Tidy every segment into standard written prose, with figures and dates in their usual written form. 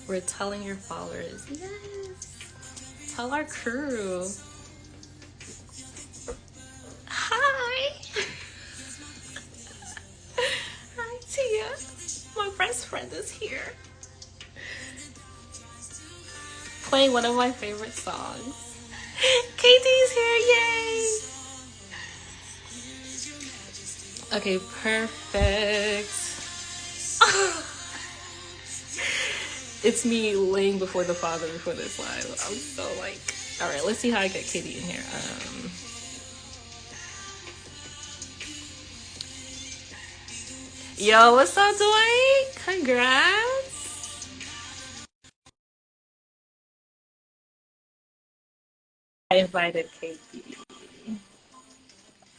We're telling your followers. Yes. Tell our crew. Hi. Hi, Tia. My best friend is here. Playing one of my favorite songs. Katie's here, yay! Okay, perfect. It's me laying before the Father before this live. I'm so like, all right, let's see how I get Katie in here. Yo, what's up, Dwight? Congrats. I invited Katie.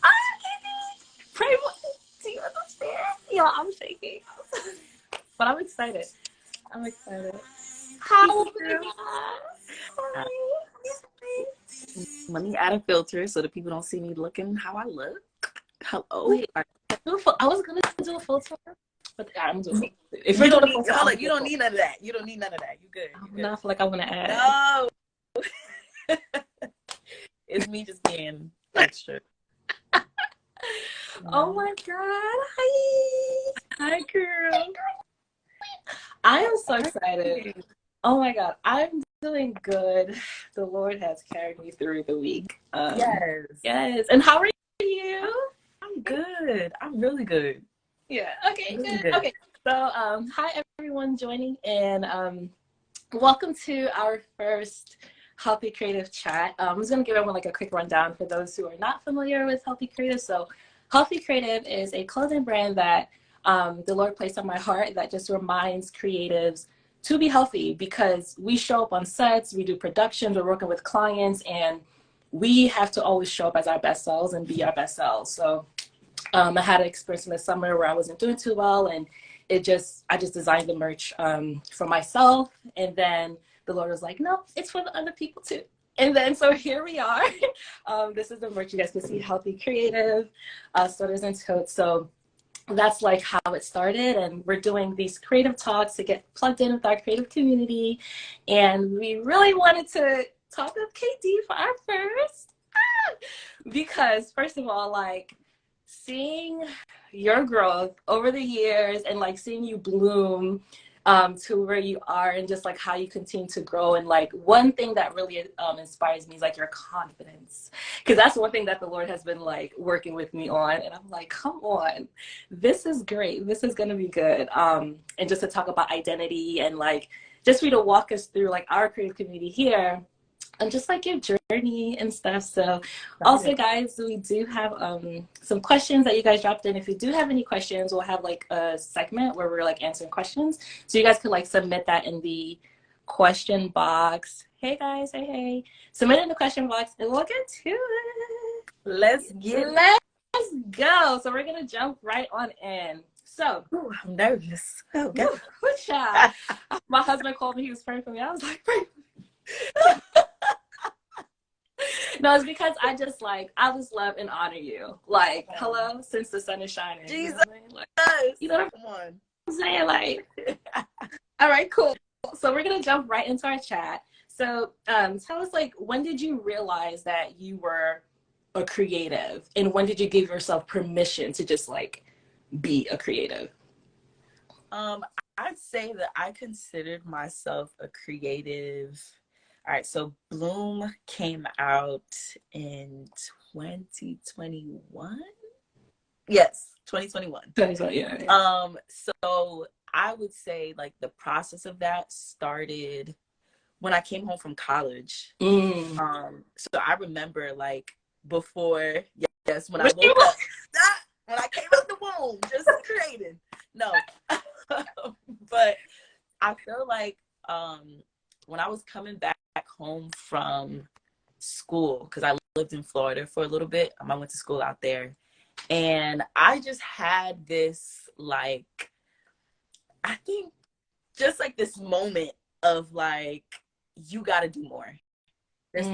Ah, Katie! Pray for. Do you understand? Yo, I'm shaking. But I'm excited. I'm excited. How Thank my you. God. Uh, Hi. Let me add a filter so that people don't see me looking how I look. Hello. Wait, I was gonna do a filter, but I'm doing it. If You you're don't doing a need, filter, hold I'm on, you doing a don't filter. need none of that. You don't need none of that. You good. You I'm good. not feel like I want to add. No. It's me just being extra. Oh my God. Hi. Hi, girl. I am so excited. Oh my God. I'm doing good. The Lord has carried me through the week. Yes. Yes. And how are you? I'm good. I'm really good. Yeah. Okay, Really good. good. Okay. So, hi everyone joining in. Welcome to our first Healthy Creative Chat. I'm just going to give everyone like a quick rundown for those who are not familiar with Healthy Creative. So Healthy Creative is a clothing brand that the Lord placed on my heart that just reminds creatives to be healthy, because we show up on sets, we do productions, we're working with clients, and we have to always show up as our best selves and be our best selves. So I had an experience in the summer where I wasn't doing too well, and I just designed the merch for myself, and then the Lord was like, no, it's for the other people too. And then so here we are. This is the merch. You guys can see Healthy Creative, sweaters and totes. So that's like how it started, and we're doing these creative talks to get plugged in with our creative community, and we really wanted to talk with KD for our first. Because first of all, like, seeing your growth over the years and like seeing you bloom to where you are, and just like how you continue to grow, and like one thing that really inspires me is like your confidence, because that's one thing that the Lord has been like working with me on, and I'm like, come on, this is great, this is gonna be good. And just to talk about identity, and like just for you to walk us through like our creative community here, and just like your journey and stuff. So also, guys, we do have some questions that you guys dropped in. If you do have any questions, we'll have like a segment where we're like answering questions, so you guys can like submit that in the question box. Hey guys, hey, submit in the question box and we'll get to it. Let's get it. Let's go. So we're gonna jump right on in. So Ooh, I'm nervous. Oh, God. My husband called me, he was praying for me. I was like, pray. No, it's because I just love and honor you. Like, hello, since the sun is shining. Jesus. You know what Come on. I'm saying? Like, all right, cool. So we're gonna jump right into our chat. So tell us, like, when did you realize that you were a creative, and when did you give yourself permission to just like be a creative? I'd say that I considered myself a creative. All right, so Bloom came out in 2021. Yes, 2021. Yeah. So I would say like the process of that started when I came home from college. So I remember like before, yes, when I woke up, when I came out the womb, just creating. No, but I feel like when I was coming back home from school, because I lived in Florida for a little bit, I went to school out there, and I just had this like, I think just like this moment of like, you got to do more. There's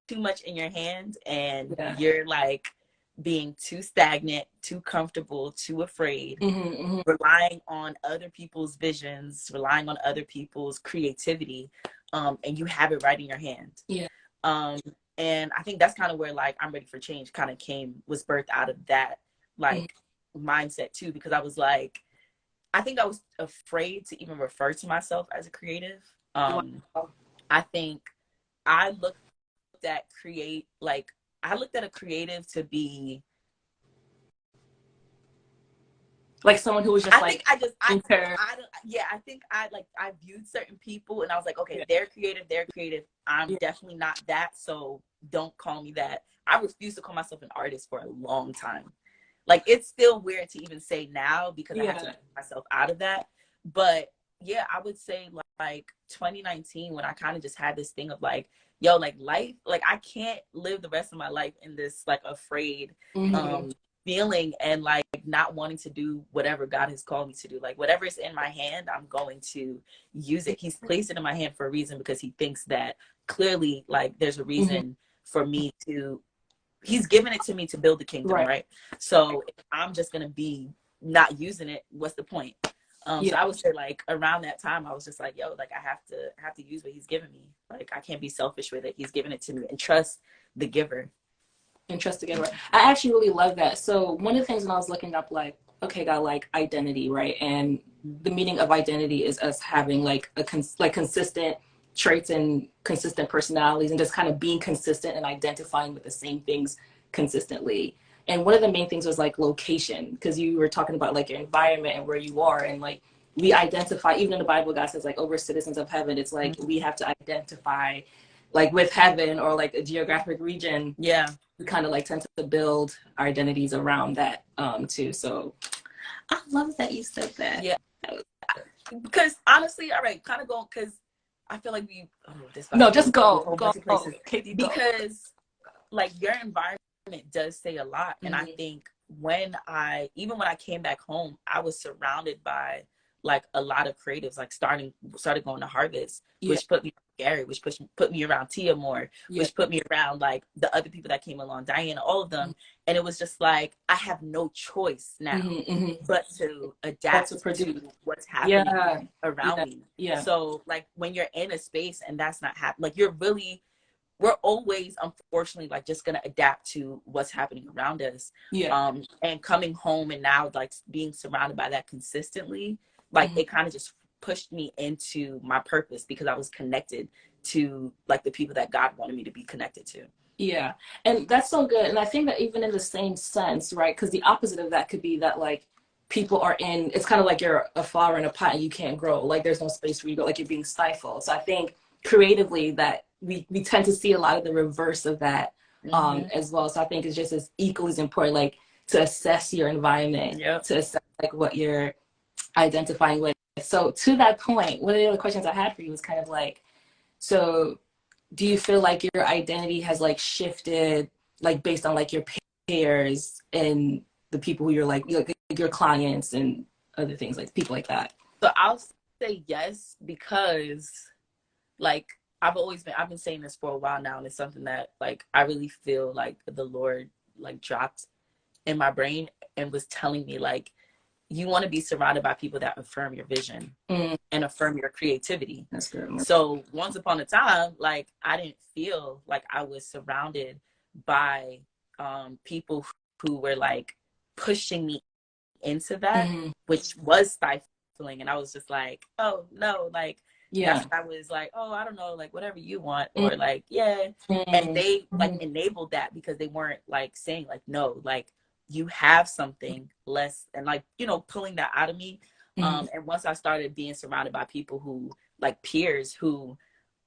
too much in your hand, and you're like being too stagnant, too comfortable, too afraid, relying on other people's visions, relying on other people's creativity, and you have it right in your hand. Yeah. And I think that's kind of where like I'm ready for change kind of was birthed out of that like mindset too, because I was like, I think I was afraid to even refer to myself as a creative. I think I looked at a creative to be like someone who was just I think I viewed certain people and I was like, okay, they're creative. I'm definitely not that, so don't call me that. I refused to call myself an artist for a long time. Like, it's still weird to even say now because I have to get myself out of that. But yeah, I would say like 2019, when I kind of just had this thing of like, yo, like life, like I can't live the rest of my life in this like afraid feeling and like not wanting to do whatever God has called me to do. Like, whatever is in my hand, I'm going to use it. He's placed it in my hand for a reason, because he thinks that clearly like there's a reason for me to, he's given it to me to build the kingdom, right? So if I'm just gonna be not using it, what's the point? So I would say like around that time, I was just like, yo, like I have to use what he's given me. Like, I can't be selfish with it. He's given it to me, and trust the giver. And trust the giver. I actually really love that. So one of the things when I was looking up, like, okay, got like identity, right? And the meaning of identity is us having like consistent traits and consistent personalities, and just kind of being consistent and identifying with the same things consistently. And one of the main things was like location, because you were talking about like your environment and where you are. And like we identify, even in the Bible, God says like, oh, we're citizens of heaven. It's like we have to identify like with heaven or like a geographic region. Yeah. We kind of like tend to build our identities around that too. So I love that you said that. Yeah. Because honestly, all right, kind of going, because I feel like just go. Katie, because like your environment does say a lot. And I think when I came back home, I was surrounded by like a lot of creatives, like started going to Harvest, which put me on Gary, which put me around Tia more, which put me around like the other people that came along, Diana, all of them. And it was just like, I have no choice now but to adapt to what's happening around me. Yeah. So like when you're in a space and that's not happening, like we're always, unfortunately, like just gonna adapt to what's happening around us. And coming home and now like being surrounded by that consistently, like it kind of just pushed me into my purpose, because I was connected to like the people that God wanted me to be connected to. Yeah. And that's so good. And I think that even in the same sense, right? Because the opposite of that could be that like people are it's kind of like you're a flower in a pot and you can't grow. Like there's no space for you to go, like you're being stifled. So I think creatively that we tend to see a lot of the reverse of that as well. So I think it's just as equally as important, like to assess your environment, to assess like what you're identifying with. So to that point, one of the other questions I had for you was kind of like, so do you feel like your identity has like shifted, like based on like your peers and the people who you're like your clients and other things, like people like that? So I'll say yes, because like I've been saying this for a while now, and it's something that like I really feel like the Lord like dropped in my brain and was telling me like, you want to be surrounded by people that affirm your vision and affirm your creativity. That's good. So once upon a time, like I didn't feel like I was surrounded by people who were like pushing me into that, which was stifling. And I was just like, oh no, like I was like, oh, I don't know, like whatever you want, or like and they like enabled that, because they weren't like saying like, no, like you have something less, and like, you know, pulling that out of me. And once I started being surrounded by people who like peers who,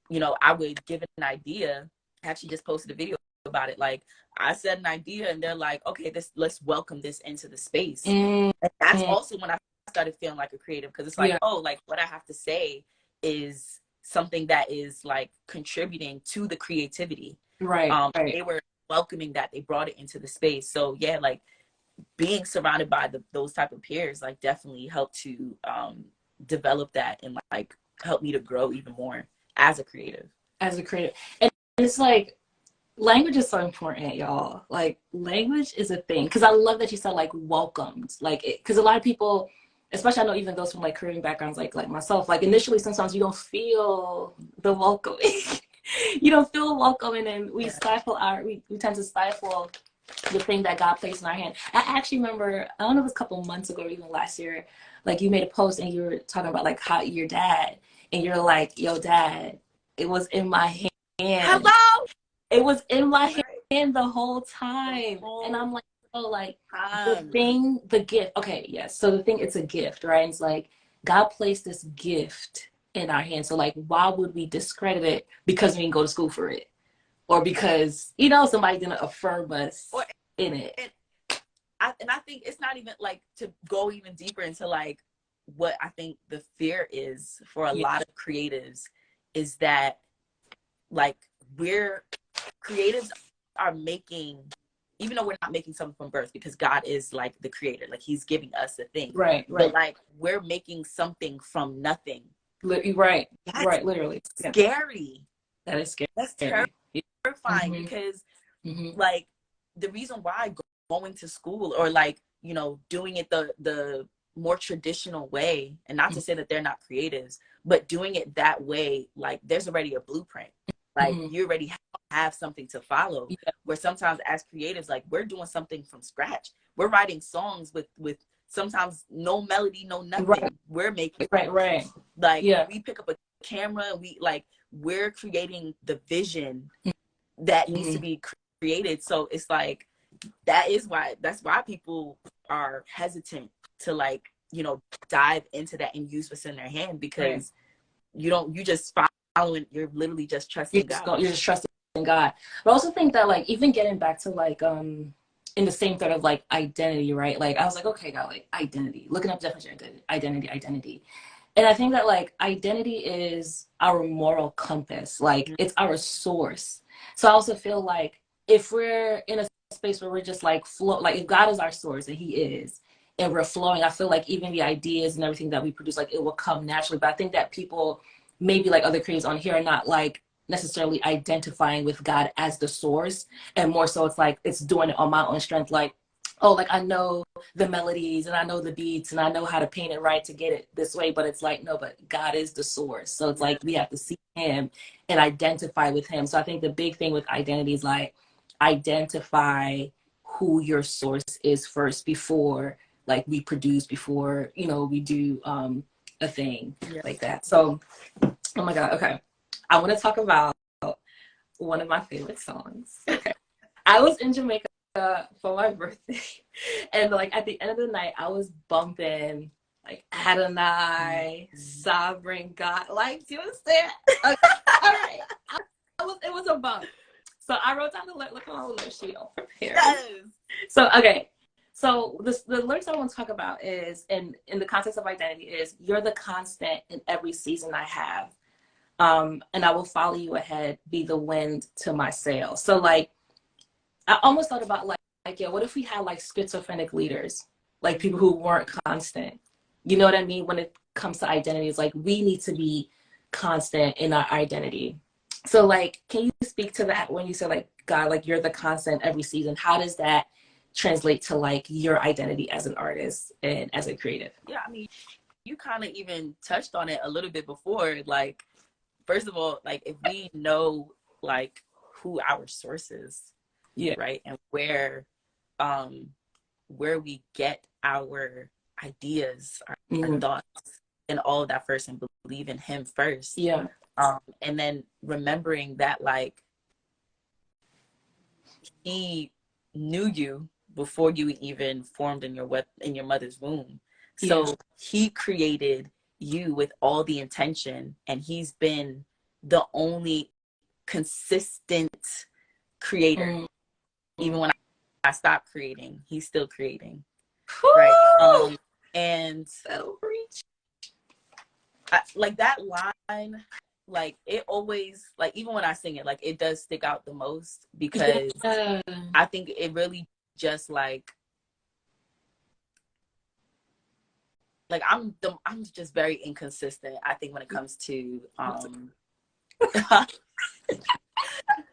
you know, I would give an idea. I actually just posted a video about it. Like I said an idea and they're like, okay, let's welcome this into the space. And that's also when I started feeling like a creative, because it's like, oh, like what I have to say is something that is like contributing to the creativity. Right. They were welcoming that, they brought it into the space. So yeah, like being surrounded by those type of peers like definitely helped to develop that, and like help me to grow even more as a creative. And it's like, Language is so important, y'all. Like, language is a thing. Because I love that you said, like, welcomed. Like, because a lot of people, especially I know even those from, like, Caribbean backgrounds, like myself, like, initially sometimes you don't feel the welcoming. You don't feel welcome, and then we tend to stifle the thing that God placed in our hand. I actually remember, I don't know if it was a couple months ago or even last year, like, you made a post and you were talking about, like, how your dad, and you're like, yo, dad, it was in my hand. Hello. It was in my hand the whole time. And I'm like, oh, like, the gift. Okay, yes. So the thing, it's a gift, right? It's like God placed this gift in our hands. So, like, why would we discredit it because we didn't go to school for it? Or because, somebody didn't affirm us in it. And I think it's not even like, to go even deeper into like what I think the fear is for a lot of creatives is that, like, creatives are making, even though we're not making something from birth, because God is like the creator, like he's giving us the thing. Right. But like, we're making something from nothing. Right. That's literally scary. That is scary. That's terrifying because like, the reason why going to school or like, doing it the more traditional way, and not to say that they're not creatives, but doing it that way, like, there's already a blueprint. Like, you already have something to follow. Where sometimes as creatives, like, we're doing something from scratch. We're writing songs with sometimes no melody, no nothing. We're making right. Like, we pick up a camera and we're creating the vision that needs to be created. So it's like, that's why people are hesitant to, like, dive into that and use what's in their hand, because you just following, you're literally just trusting God. You're just trusting God. But I also think that, like, even getting back to, like, in the same thread of, like, identity, right? Like, I was like, okay, God, like, identity, looking up definition of identity. And I think that, like, identity is our moral compass. Like, it's our source. So I also feel like if we're in a space where we're just, like, like, if God is our source, and he is, and we're flowing, I feel like even the ideas and everything that we produce, like, it will come naturally. But I think that people, maybe like other creators on here, are not, like, necessarily identifying with God as the source. And more so, it's like, it's doing it on my own strength. Like, oh, like, I know the melodies and I know the beats and I know how to paint it right to get it this way. But it's like, no, but God is the source. So it's like, we have to see him and identify with him. So I think the big thing with identity is, like, identify who your source is first, before, like, we produce, before, we do a thing like that. So, oh my God. Okay. I want to talk about one of my favorite songs. Okay. I was in Jamaica for my birthday, and, like, at the end of the night, I was bumping, like, Adonai, Sovereign God. Like, do you understand? Okay. All right. It was a bump. So I wrote down look at my little sheet on prepared. So, okay. So the lyrics I want to talk about is, in the context of identity, is, you're the constant in every season I have. And I will follow you ahead, be the wind to my sail. So, like, I almost thought about, like, yeah, what if we had, like, schizophrenic leaders, like, people who weren't constant? You know what I mean? When it comes to identity, it's like, we need to be constant in our identity. So, like, can you speak to that when you say, like, God, like, you're the constant every season? How does that translate to, like, your identity as an artist and as a creative? Yeah, I mean, you kind of even touched on it a little bit before. Like, first of all, like, if we know, like, who our source is, right, and where we get our ideas, our thoughts, and all of that first, and believe in him first, and then remembering that, like, he knew you before you even formed in your mother's womb. So he created you with all the intention, and he's been the only consistent creator. Even when I stopped creating, he's still creating. Right. And like, that line, like, it always, like, even when I sing it, like, it does stick out the most, because I think it really just, like I'm just very inconsistent, I think, when it comes to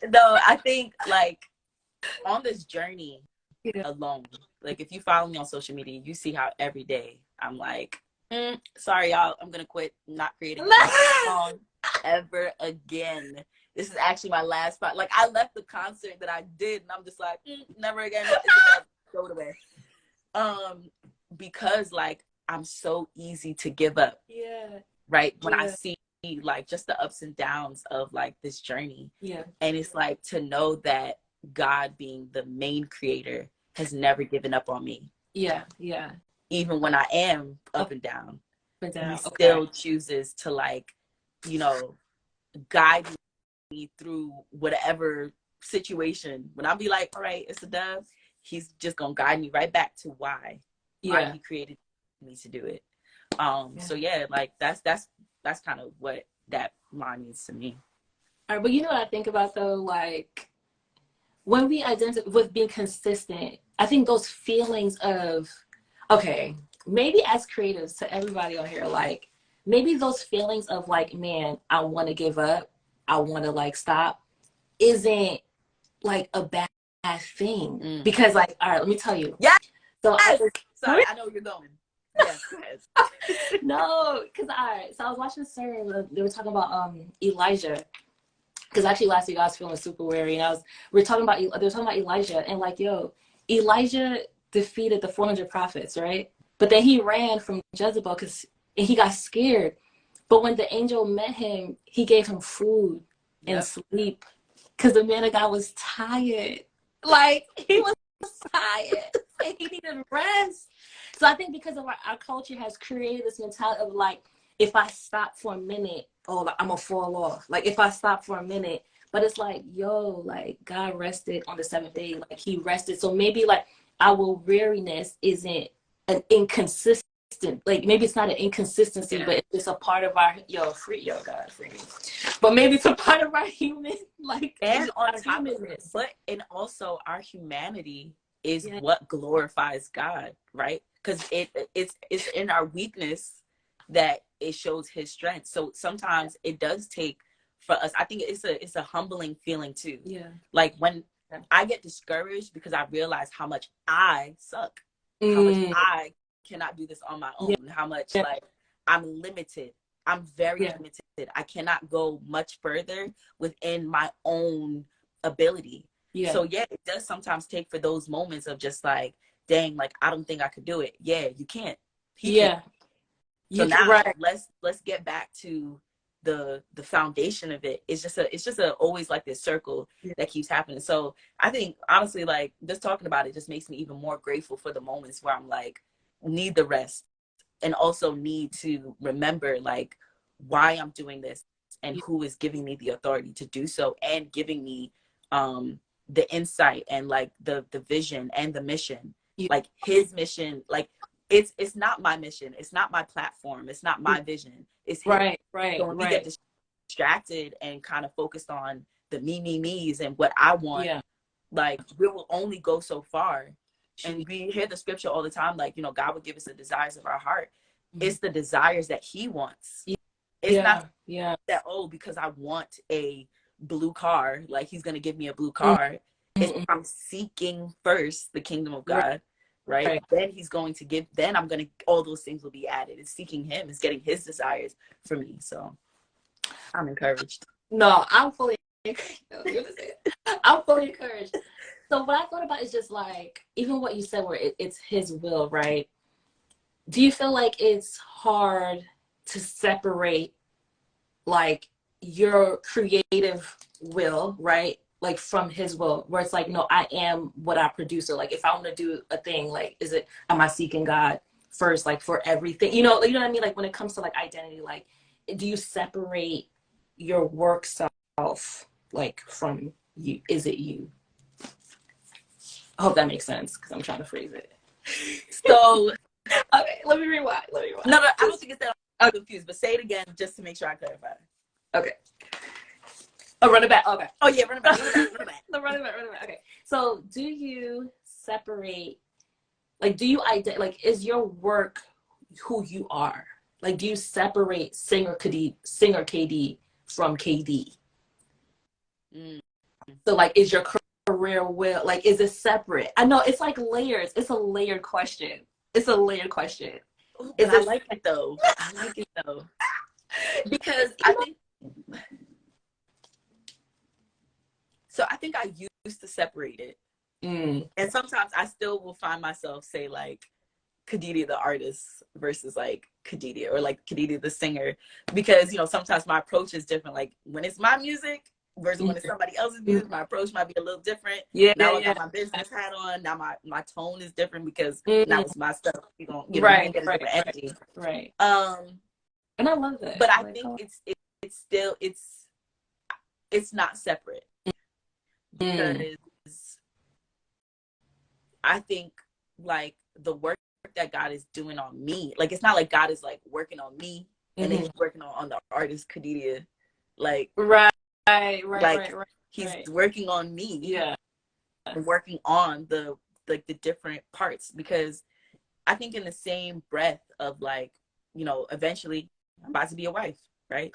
No, I think like on this journey Yeah. alone, like if you follow me on social media, you see how every day I'm like, sorry y'all, I'm gonna quit, not creating a song ever again. This is actually my last spot. Like I left the concert that I did and I'm just like, never again. Throw it away. Because like I'm so easy to give up. Yeah. Right. When I see like just the ups and downs of like this journey. Yeah. And it's like to know that God being the main creator has never given up on me. Yeah. Yeah. Even when I am up and down. He Okay. still chooses to like, you know, guide me through whatever situation. When I'll be like, all right, it's a dub, he's just gonna guide me right back to why he created me to do it. So yeah, like that's kind of what that line means to me. All right, but you know what I think about though, like when we identify with being consistent, I think those feelings of, okay, maybe as creatives, to everybody on here, like maybe those feelings of like, man, I want to give up, I want to like stop, isn't like a bad thing. Because like, all right, let me tell you. Yeah. So sorry, I know where you're going. Yes. No, because so I was watching a sermon. They were talking about Elijah. Because actually last week I was feeling super weary, and they were talking about Elijah, and like, yo, Elijah defeated the 400 prophets, right? But then he ran from Jezebel and he got scared. But when the angel met him, he gave him food and sleep, because the man of God was tired. Like he was tired and he needed rest. So I think because of our culture has created this mentality of like, if I stop for a minute, oh, like, I'm gonna fall off. Like if I stop for a minute, but it's like, yo, like God rested on the seventh day, like he rested. So maybe like our weariness isn't an inconsistent, like maybe it's not an inconsistency, but it's just a part of our God, free me. But maybe it's a part of our human, like, and on top of it, but and also our humanity is what glorifies God, right? Because it's in our weakness that it shows his strength. So sometimes it does take for us. I think it's a humbling feeling too. Yeah. Like when I get discouraged because I realize how much I suck, how much I cannot do this on my own, how much like I'm limited. I'm very limited. I cannot go much further within my own ability. Yeah. So yeah, it does sometimes take for those moments of just like, dang, like I don't think I could do it. Yeah, you can't. He can't. So now let's get back to the foundation of it. It's just a always like this circle that keeps happening. So I think honestly, like just talking about it just makes me even more grateful for the moments where I'm like, need the rest, and also need to remember like why I'm doing this and who is giving me the authority to do so, and giving me the insight and like the vision and the mission, like his mission. Like it's not my mission, it's not my platform, it's not my vision, it's his. So when we get distracted and kind of focused on the me's and what I want, like we will only go so far. And we hear the scripture all the time, like, you know, God will give us the desires of our heart. It's the desires that he wants. It's not that, oh, because I want a blue car, like he's gonna give me a blue car. It's I'm seeking first the kingdom of God, right? Then he's going to give, then all those things will be added. It's seeking him, it's getting his desires for me. So I'm encouraged. No, I'm fully encouraged. I'm fully encouraged. So what I thought about is just like, even what you said where it's his will, right? Do you feel like it's hard to separate like your creative will, right? Like from his will, where it's like, no, I am what I produce. Or like, if I want to do a thing, like, am I seeking God first, like for everything? You know what I mean? Like when it comes to like identity, like, do you separate your work self, like from you? Is it you? I hope that makes sense because I'm trying to phrase it. So, okay, let me rewind. No, I don't think it's that I'm confused, but say it again just to make sure I clarify. Okay. Oh, run it back. Okay. Oh yeah, run it back. Run it back. Okay. So, do you separate? Like, do you like? Is your work who you are? Like, do you separate singer KD from KD? So like, is your career will, like, is it separate? I know it's like layers. It's a layered question. It's a layered question. Ooh, but I like it though. I like it though. Because I think I used to separate it. And sometimes I still will find myself say like Kadidia the artist versus like Kadidia, or like Kadidia the singer, because you know sometimes my approach is different. Like when it's my music versus when it's somebody else's music, my approach might be a little different. Now I got my business hat on. Now my tone is different because now it's my stuff. You know, you get a different energy. Right. And I love that. But I think it's still it's not separate, because I think like the work that God is doing on me, like it's not like God is like working on me and then he's working on the artist Kadidia, like he's working on me, and working on the different parts, because I think in the same breath of like, you know, eventually I'm about to be a wife, right?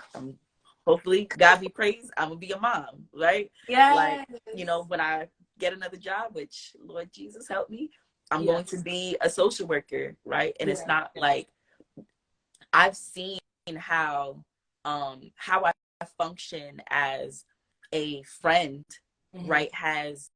Hopefully, God be praised, I'm gonna be a mom, right? Like, you know, when I get another job, which Lord Jesus help me, I'm going to be a social worker, right? And it's not like, I've seen how I function as a friend, right, has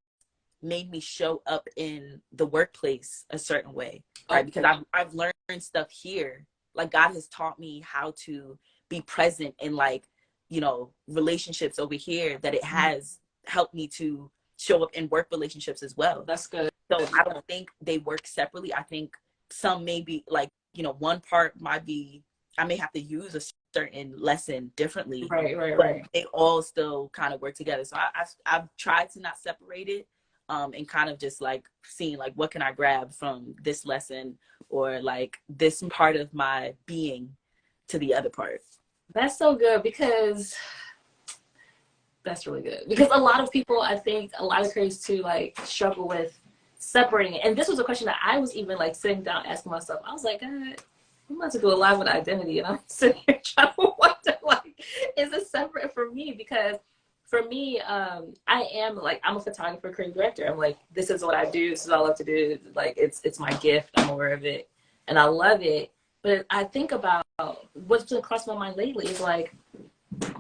made me show up in the workplace a certain way, right? Because I've learned stuff here. Like God has taught me how to be present in like, you know, relationships over here, that it has helped me to show up in work relationships as well. That's good. So I don't think they work separately. I think some maybe like, you know, one part might be, I may have to use a certain lesson differently. But they all still kind of work together. So I've tried to not separate it, and kind of just like seeing like, what can I grab from this lesson, or like this part of my being to the other part. That's so good, because that's really good. Because a lot of people, I think a lot of creators too, like struggle with separating it. And this was a question that I was even like sitting down asking myself. I was like, God, I'm about to do a live with identity, and I'm sitting here trying to wonder, like, is it separate for me? Because for me, I am like, I'm a photographer, creative director. I'm like, this is what I do. This is what I love to do. Like, it's my gift. I'm aware of it, and I love it. But I think about what's been crossed my mind lately is like,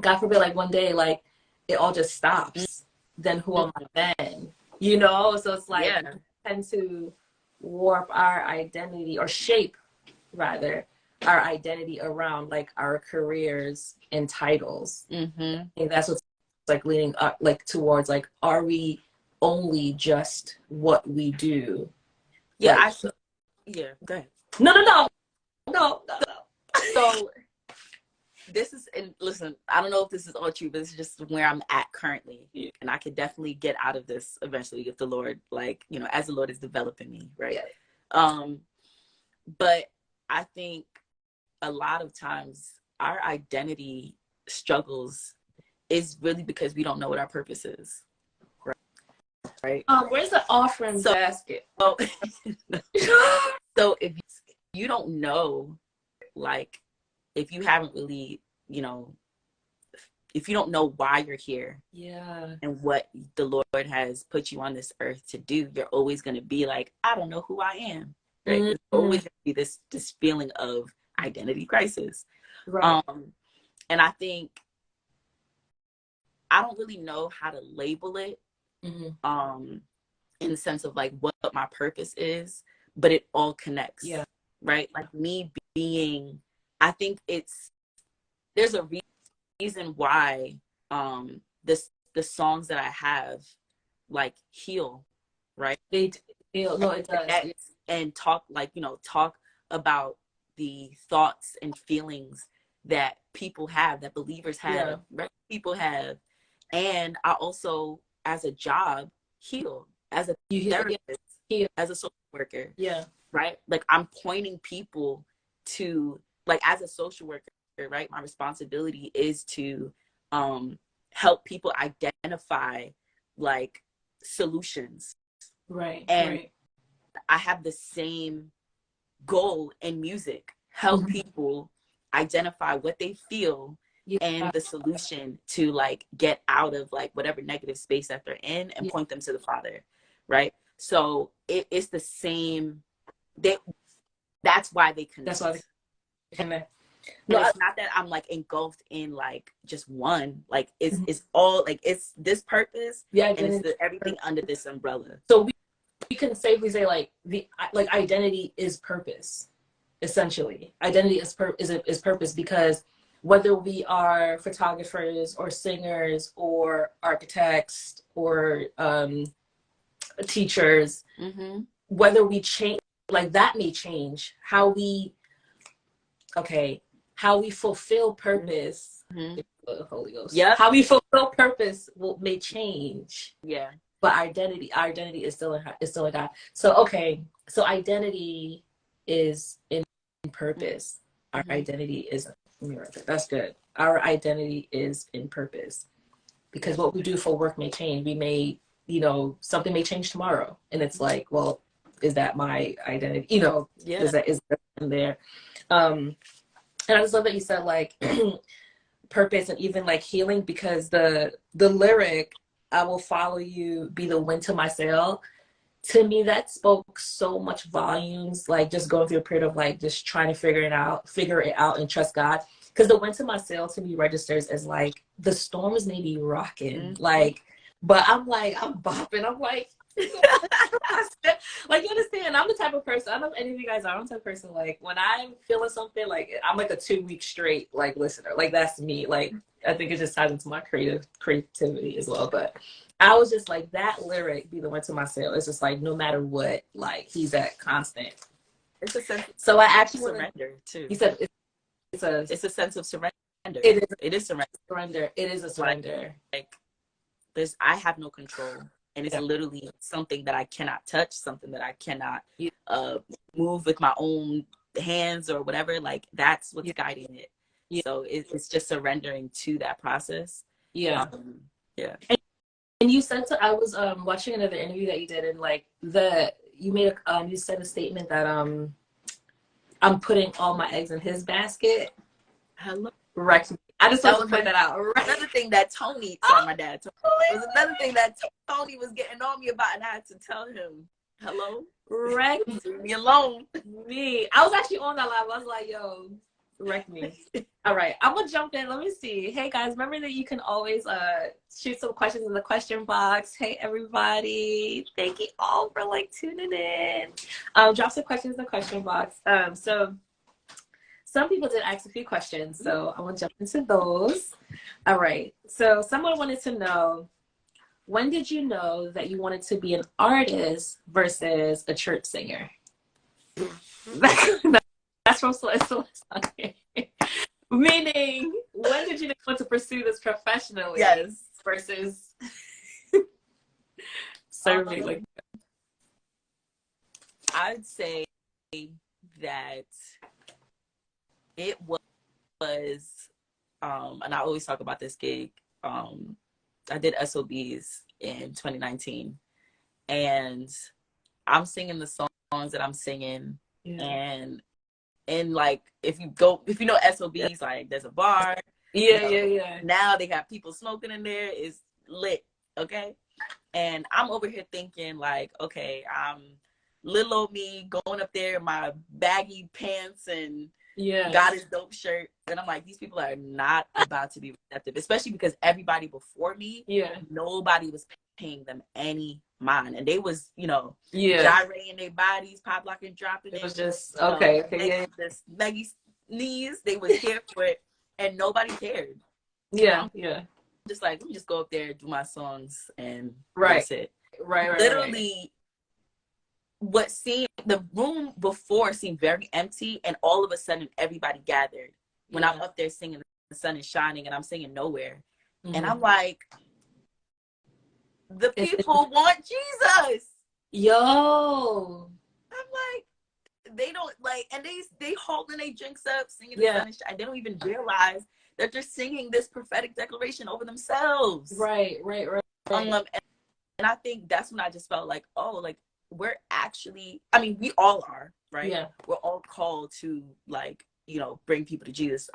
God forbid, like one day, like it all just stops. Then who am I then? You know? So it's like, we tend to warp our identity, or shape rather our identity around like our careers and titles. And that's what's like leaning up like towards like, are we only just what we do? Go ahead. No. So this is, and listen, I don't know if this is all true, but this is just where I'm at currently. And I could definitely get out of this eventually if the Lord, like, you know, as the Lord is developing me, right? But I think a lot of times our identity struggles is really because we don't know what our purpose is. Right? Where's the offering basket? So if you don't know, like, if you haven't really, you know, if you don't know why you're here, and what the Lord has put you on this earth to do, you're always going to be like, I don't know who I am. Right? There's always going to be this feeling of identity crisis. And I think I don't really know how to label it, in the sense of like what my purpose is, but it all connects. Right? Like me being, I think there's a reason why the songs that I have like heal, right? They heal. No, it does. And talk, like, you know, talk about the thoughts and feelings that people have, that believers have, right? People have. And I also, as a job, heal, as a therapist, as a social worker. Right? Like I'm pointing people to, like, as a social worker, right? My responsibility is to help people identify like solutions. And I have the same goal in music, help people identify what they feel and the solution to like get out of like whatever negative space that they're in and point them to the Father, right? So it's the same. That's why they connect. That's why they connect. No, it's not that I'm like engulfed in like just one. Like it's all like it's this purpose, and it's everything under this umbrella. So we can safely say like identity is purpose. Essentially, identity is purpose, because whether we are photographers or singers or architects or teachers, whether we change, like that may change how we fulfill purpose. Holy Ghost. Yeah. How we fulfill purpose may change. Yeah. But our identity is still in God. So identity is in purpose. Our identity is, that's good. Our identity is in purpose, because what we do for work may change. We may, something may change tomorrow, and it's like, well, is that my identity? Is that in there? And I just love that you said like purpose and even like healing, because the lyric, I will follow you, be the wind to my sail. To me, that spoke so much volumes, like just going through a period of like just trying to figure it out and trust God. Because the wind to my sail to me registers as like the storms may be rocking, like, but I'm bopping. I'm like, like, you understand? I'm the type of person, I don't know if any of you guys are, I'm the type of person, like, when I'm feeling something, like, I'm like a 2-week straight, like, listener. Like, that's me. Like, I think it just ties into my creativity as well. But I was just like, that lyric, be the one to my sail, it's just like, no matter what, like, he's at constant. It's a sense. So I actually surrender too. He said it's a sense of surrender. It is surrender. It is a surrender. Like I have no control. And it's literally something that I cannot touch, something that I cannot move with my own hands or whatever. Like, that's what's guiding it. Yeah. So it's just surrendering to that process. Yeah. Yeah. And you said, I was watching another interview that you did, and like you said a statement that I'm putting all my eggs in his basket. Hello. Rex. I just want to put that out. Another thing that Tony told my dad. It was another thing that Tony was getting on me about, and I had to tell him, hello, Rex, leave me alone. I was actually on that live. I was like, yo, wreck me. All right, I'm gonna jump in. Let me see. Hey guys, remember that you can always shoot some questions in the question box. Hey everybody, thank you all for like tuning in. Drop some questions in the question box. So some people did ask a few questions, so I want to jump into those. All right. So someone wanted to know, when did you know that you wanted to be an artist versus a church singer? That's from Celeste. Meaning, when did you want to pursue this professionally? Yes. Versus serving like that? I'd say that it was, and I always talk about this gig. I did SOBs in 2019, and I'm singing the songs that I'm singing, and like if you know SOBs, like there's a bar, yeah. Now they got people smoking in there. It's lit, okay. And I'm over here thinking like, okay, I'm little old me going up there in my baggy pants and got his dope shirt, and I'm like, these people are not about to be receptive, especially because everybody before me, nobody was paying them any mind, and they was, gyrating their bodies, pop locking, dropping. It was just this Meggie knees, they was here for it, and nobody cared. Yeah. Just like, let me just go up there, do my songs, and that's it. Right. Literally. What seemed, the room before seemed very empty, and all of a sudden everybody gathered when I'm up there singing The Sun Is Shining, and I'm singing Nowhere. And I'm like, the people want Jesus. Yo. I'm like, they don't like, and they holding their drinks up, singing The Sun Is Shining. They don't even realize that they're singing this prophetic declaration over themselves. Right. And I think that's when I just felt like, oh, like, we're actually, I mean, we all are, right? Yeah. We're all called to, like, bring people to Jesus.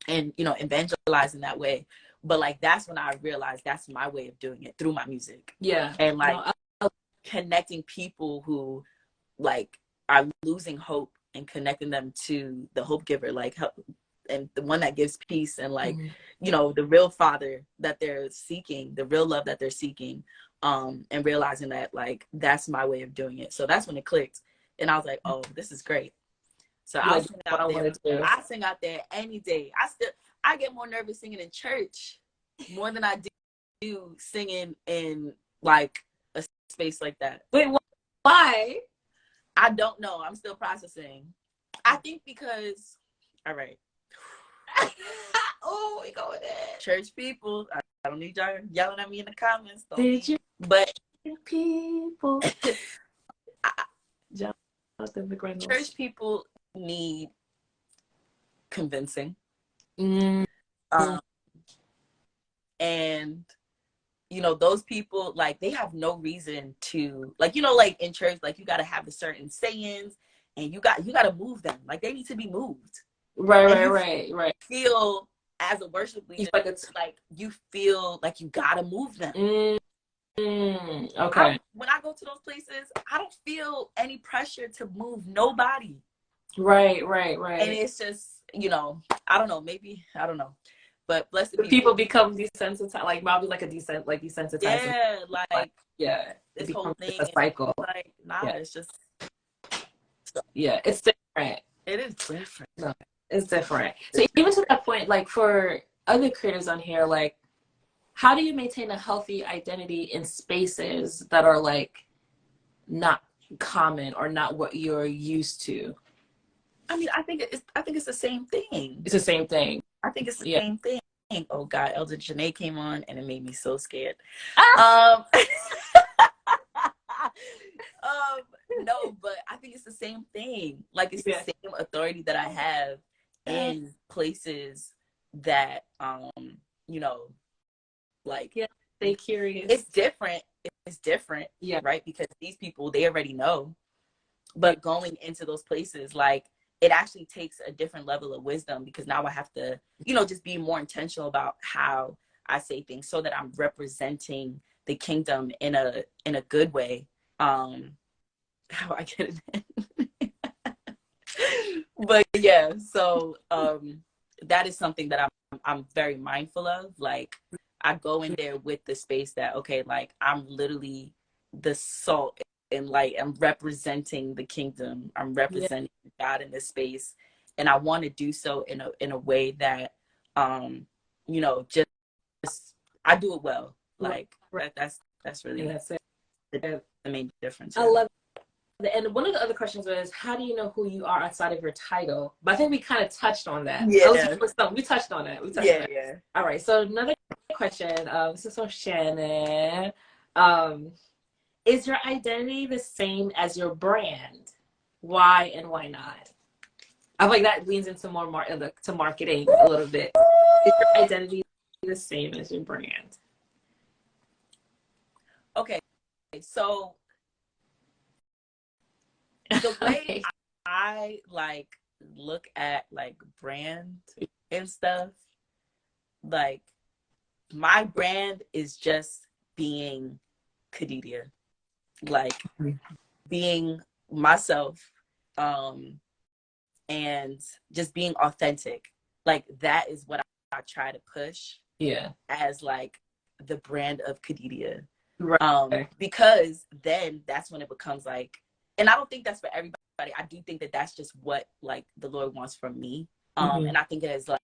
and, you know, evangelize in that way. But like, that's when I realized that's my way of doing it, through my music. Yeah. And like, No, connecting people who like are losing hope and connecting them to the hope giver, like help, and the one that gives peace, and like, you know, the real father that they're seeking, the real love that they're seeking, and realizing that like that's my way of doing it. So that's when it clicked, and I was like, oh, this is great. So I'll like sing what I out there. want to do. I sing out there any day. I get more nervous singing in church more than I do singing in like a space like that. Wait, why? I don't know. I'm still processing. I think because, all right. Oh, we go with it. Church people, I don't need y'all yelling at me in the comments. Did you? But People. Church people need convincing. And you know, those people, like, they have no reason to, like, you know, like in church, like, you got to have a certain sayings, and you got to move them. Like, they need to be moved. Right. Feel as a worship leader, like it's like you feel like you got to move them. Okay. When I go to those places, I don't feel any pressure to move nobody. Right. And it's just, you know, I don't know, maybe, I don't know. But blessed people become desensitized, like probably like desensitized. Yeah, like yeah, this whole thing, a cycle. Like, nah, yeah. It's just, yeah, it's different. It is different. No, it's different. So even to that point, like for other creators on here, like, how do you maintain a healthy identity in spaces that are like not common or not what you're used to? I mean, I think it's the same thing. It's the same thing. I think it's the same thing. Oh God, Elder Janae came on and it made me so scared. No, but I think it's the same thing. Like, it's the same authority that I have in places that, you know, like, they curious. It's different. It's different, right? Because these people, they already know. But going into those places, like, it actually takes a different level of wisdom, because now I have to, you know, just be more intentional about how I say things so that I'm representing the kingdom in a good way. How I get it in. But yeah, so that is something that I'm very mindful of. Like, I go in there with the space that, okay, like, I'm literally the salt and light. I'm representing the kingdom. I'm representing God in this space, and I want to do so in a way that, you know, just I do it well. Like, that's really the main difference. I love it. And one of the other questions was, how do you know who you are outside of your title? But I think we kind of touched on that. Yeah. We touched on it. Yeah. All right. So another question. This is from Shannon. Is your identity the same as your brand? Why and why not? I feel like that leans into more to marketing a little bit. Is your identity the same as your brand? Okay. So the way I like look at like brand and stuff, like, my brand is just being Kadidia, like being myself, and just being authentic. Like, that is what I try to push as like the brand of Kadidia. Right. Because then that's when it becomes like, and I don't think that's for everybody. I do think that that's just what like the Lord wants from me. And I think it is like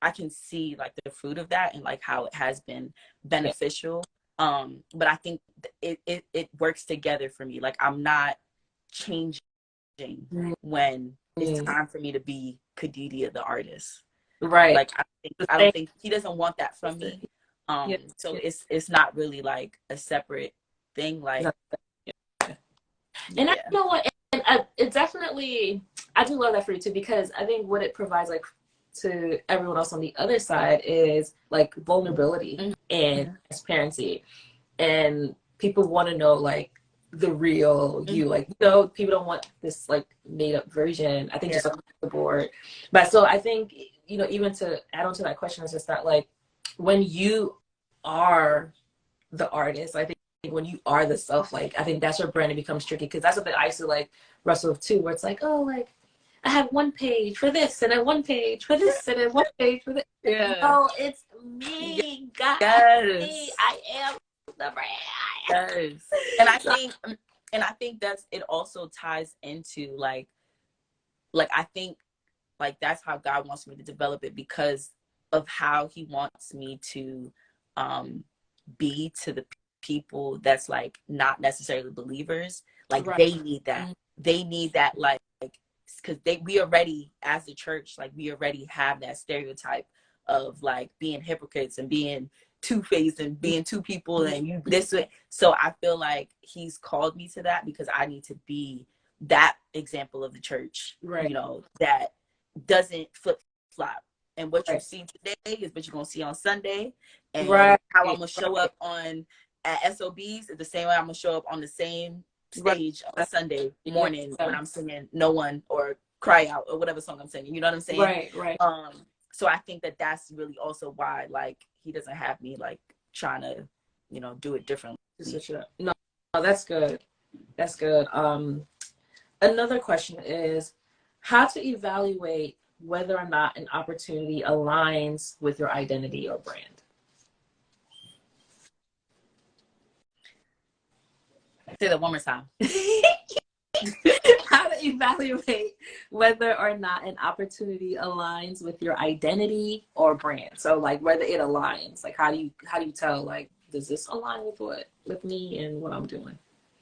I can see like the fruit of that and like how it has been beneficial. But I think it works together for me. Like, I'm not changing when it's time for me to be Kadidia the artist. Right. Like, I don't think he doesn't want that from me. So it's not really like a separate thing. Like, and I know what, and it definitely, I do love that for you too, because I think what it provides like to everyone else on the other side is like vulnerability and transparency, and people want to know like the real you. Like, you know, people don't want this like made up version. I think just across the board. But so I think you know, even to add on to that question, is just that like when you are the artist, I think when you are the self, like I think that's where branding becomes tricky, because that's something I used to like wrestle with too, where it's like, oh, like I have one page for this and then one page for this and then one page for this. Yeah. Oh, it's me, God. Yes. Me. I am the brand. Yes. And I think that's, it also ties into like I think like that's how God wants me to develop it, because of how he wants me to be to the people that's like not necessarily believers. Like Right. they need that. They need that, like because we already, as the church, like we already have that stereotype of like being hypocrites and being two-faced and being two people and you this way. So I feel like he's called me to that because I need to be that example of the church, right, you know, that doesn't flip flop. And what right, you see today is what you're gonna see on Sunday, and right, how I'm gonna show up on at SOBs is the same way I'm gonna show up on the same stage on Sunday morning when I'm singing "No One" or "Cry Out" or whatever song I'm singing. You know what I'm saying? right, right. So I think that that's really also why like he doesn't have me like trying to, you know, do it differently. No, that's good. That's good. Another question is how to evaluate whether or not an opportunity aligns with your identity or brand. Say that one more time. How to evaluate whether or not an opportunity aligns with your identity or brand. So like whether it aligns, like how do you tell, like, does this align with me and what I'm doing?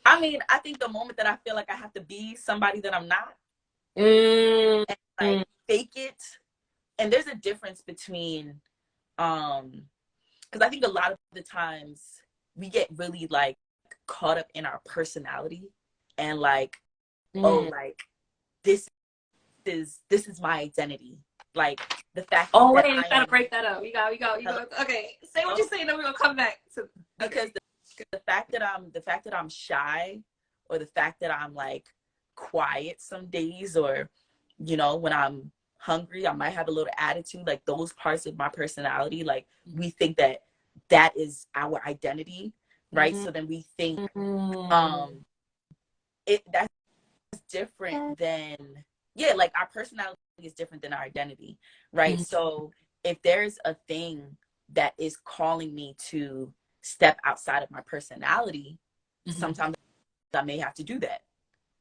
I mean, I think the moment that I feel like I have to be somebody that I'm not, and like fake it. And there's a difference between because I think a lot of the times we get really like caught up in our personality and like, oh, like this is my identity. Like the fact that wait, you gotta break that up. You got okay. Say what you're saying, then we're gonna come back to because the fact that I'm shy, or the fact that I'm like quiet some days, or you know, when I'm hungry I might have a little attitude, like those parts of my personality, like we think that that is our identity, right? So then we think that's different than, yeah, like our personality is different than our identity, right? So if there's a thing that is calling me to step outside of my personality, sometimes I may have to do that.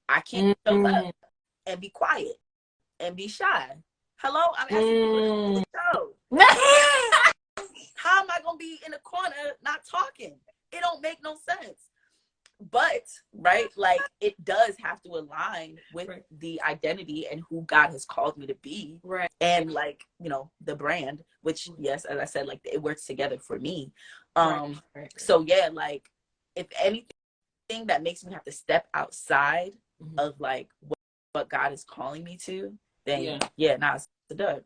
I can't show up and be quiet and be shy. Hello, I'm asking people to show. How am I gonna be in the corner not talking? It don't make no sense. But right, like it does have to align with the identity and who God has called me to be, right? And like, you know, the brand, which yes, as I said, like it works together for me. So yeah, like if anything that makes me have to step outside of like what God is calling me to, then it's a dud.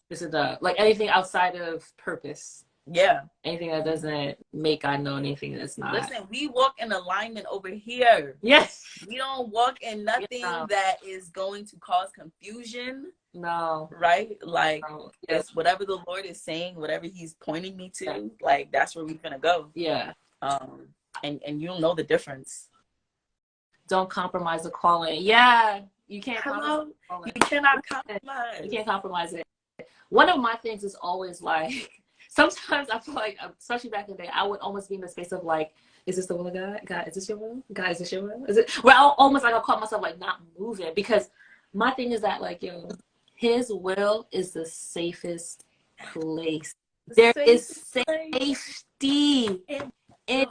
It's a dud. Like anything outside of purpose. Yeah. Anything that doesn't make God know anything that's not. Listen, we walk in alignment over here. Yes. We don't walk in nothing that is going to cause confusion. No. Right? Like it's whatever the Lord is saying, whatever he's pointing me to, like that's where we're gonna go. Yeah. And you'll know the difference. Don't compromise the calling. Yeah. You can't compromise. You cannot compromise. You can't compromise it. One of my things is always like, sometimes I feel like, especially back in the day, I would almost be in the space of like, is this the will of God? God, is this your will? God, is this your will? Is it? Well, almost like I'll call myself like not moving, because my thing is that like, yo, his will is the safest place. There is safety in his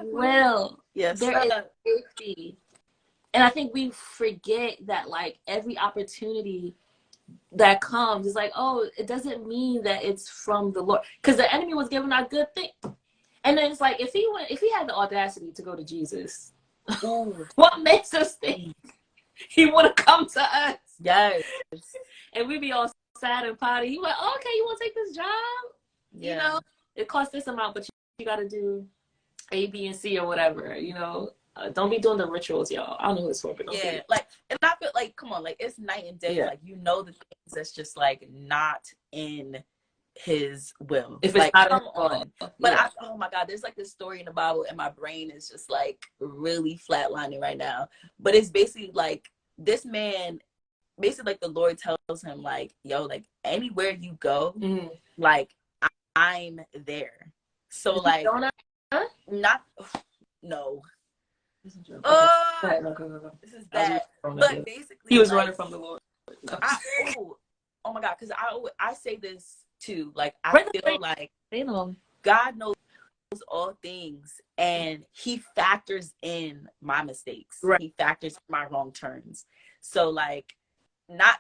will. Yes, there is safety. And I think we forget that like every opportunity that comes is like, oh, it doesn't mean that it's from the Lord, because the enemy was giving out good thing. And then it's like, if he had the audacity to go to Jesus, what makes us think he would have come to us? Yes. And we'd be all sad and potty. He went, oh, okay, you want to take this job? Yeah. You know, it costs this amount, but you got to do A, B, and C or whatever, you know. Don't be doing the rituals, y'all. I don't know who it's for, but don't yeah, like, and I feel like, come on, like, it's night and day. Like, you know, the things that's just like not in his will. If it's like, not come on. but Oh my God, there's like this story in the Bible, and my brain is just like really flatlining right now. But it's basically like this man, basically like the Lord tells him, like, yo, like anywhere you go, like I'm there. So like, not no. This is bad. But basically, he was running from the Lord. Oh my God, because I say this too. Like, I feel like God knows all things, and he factors in my mistakes. Right. He factors in my wrong turns. So like, not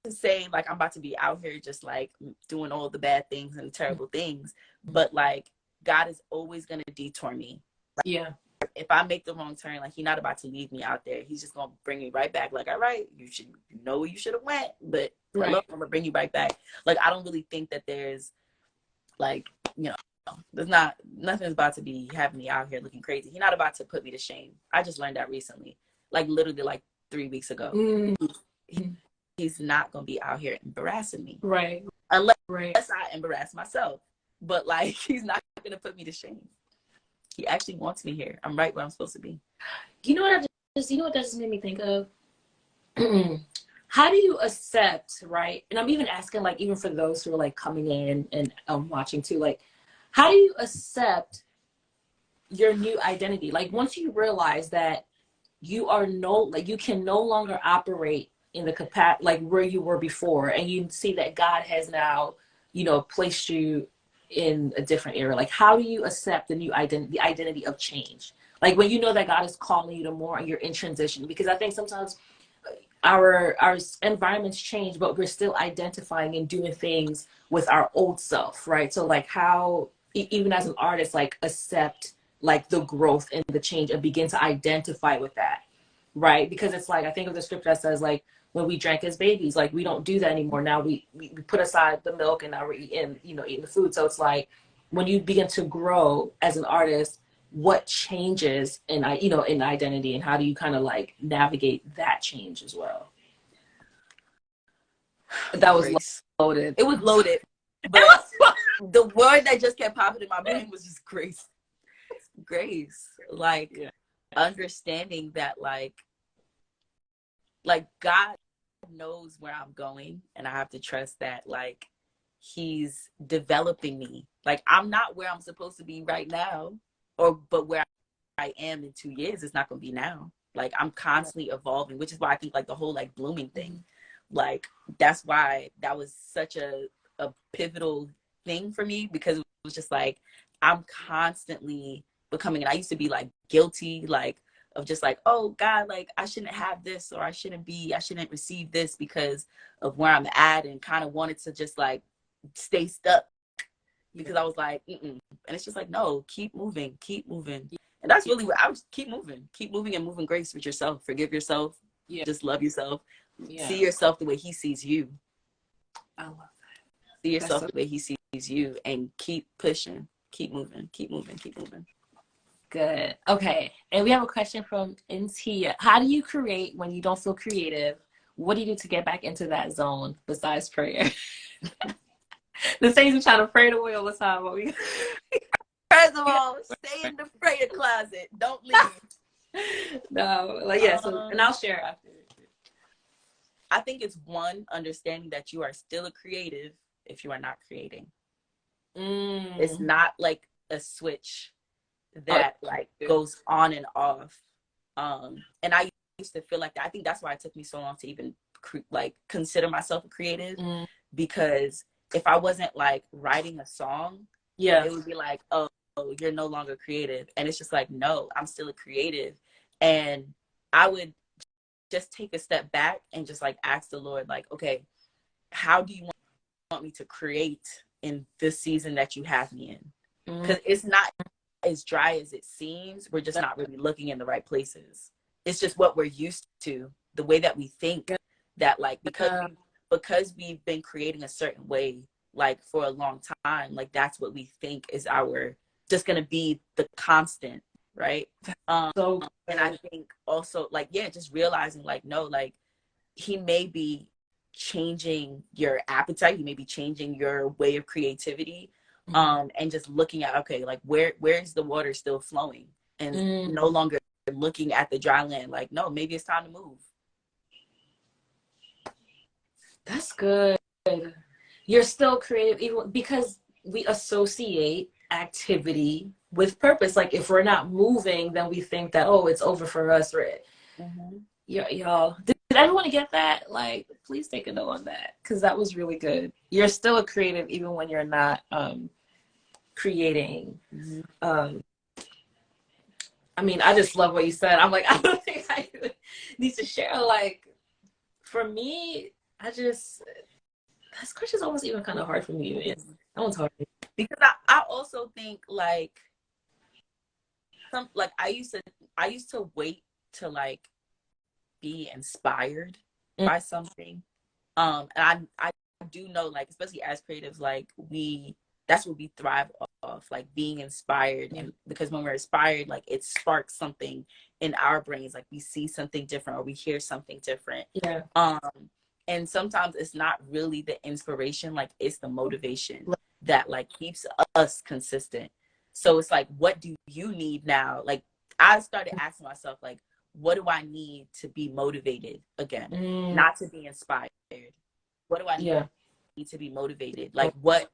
to say like I'm about to be out here just like doing all the bad things and terrible things, but like God is always gonna detour me. Like, if I make the wrong turn, like, he's not about to leave me out there. He's just gonna bring me right back. Like, all right, you know where you should have went, but hello, I'm gonna bring you right back. Like, I don't really think that there's like, there's nothing's about to be having me out here looking crazy. He's not about to put me to shame. I just learned that recently, like literally like 3 weeks ago. He's not gonna be out here embarrassing me, unless I embarrass myself. But like, he's not gonna put me to shame. He actually wants me here. I'm right where I'm supposed to be. You know what that just made me think of? How do you accept, right? And I'm even asking, like, even for those who are like coming in and watching too, like, how do you accept your new identity? Like, once you realize that you can no longer operate in the capacity like where you were before, and you see that God has now, placed you in a different era. Like, how do you accept the new identity, the identity of change? Like, when you know that God is calling you to more and you're in transition, because I think sometimes our environments change, but we're still identifying and doing things with our old self, right? So like, how even as an artist, like, accept like the growth and the change and begin to identify with that, right? Because it's like, I think of the scripture that says, like, when we drank as babies, like, we don't do that anymore. Now we put aside the milk, and now we're eating the food. So it's like, when you begin to grow as an artist, what changes in identity, and how do you kind of like navigate that change as well? That was loaded. It was loaded. But the word that just kept popping in my brain was just grace. Grace. Like, understanding that like God knows where I'm going, and I have to trust that like he's developing me. Like, I'm not where I'm supposed to be right now, but where I am in 2 years is not going to be now. Like, I'm constantly evolving, which is why I think like the whole like blooming thing, like, that's why that was such a pivotal thing for me, because it was just like, I'm constantly becoming, and I used to be like guilty, like, of just like, oh God, like, I shouldn't have this, or I shouldn't receive this because of where I'm at, and kind of wanted to just like stay stuck, because I was like, and it's just like, no, keep moving. And that's really what I was, keep moving and moving grace with yourself. Forgive yourself. Just love yourself. See yourself the way he sees you. I love that. See yourself the way he sees you, and keep pushing, keep moving. Good. Okay. And we have a question from Intia. How do you create when you don't feel creative? What do you do to get back into that zone besides prayer? The saints are trying to pray away all the time. First of all, stay in the prayer closet. Don't leave. No, like, so, and I'll share after. I think it's one, understanding that you are still a creative if you are not creating. It's not like a switch that like goes on and off. And I used to feel like that. I think that's why it took me so long to even like consider myself a creative, because if I wasn't like writing a song, it would be like, oh, you're no longer creative. And it's just like, no, I'm still a creative. And I would just take a step back and just like ask the Lord, like, okay, how do you want me to create in this season that you have me in? Because it's not as dry as it seems. We're just not really looking in the right places. It's just what we're used to, the way that we think, that like, because we've been creating a certain way like for a long time, like that's what we think is our just gonna be the constant. right? So And I think also like, yeah, just realizing like, no, like he may be changing your appetite, he may be changing your way of creativity, and just looking at, okay, like where's the water still flowing, and no longer looking at the dry land like, no, maybe it's time to move. That's good. You're still creative, even because we associate activity with purpose. Like if we're not moving, then we think that, oh, it's over for us, right? Y'all, did everyone get that? Like, please take a note on that, because that was really good. You're still a creative even when you're not creating. I mean, I just love what you said. I'm like, I don't think I need to share. Like, for me, this question's almost even kind of hard for me. That one's hard. Because I also think like I used to wait to like be inspired by something. And I do know, like, especially as creatives, like that's what we thrive off, like being inspired. And because when we're inspired, like it sparks something in our brains, like we see something different or we hear something different. Yeah. And sometimes it's not really the inspiration, like it's the motivation that like keeps us consistent. So it's like, what do you need now? Like I started asking myself, like, what do I need to be motivated again? Not to be inspired. What do I need to be motivated? Like what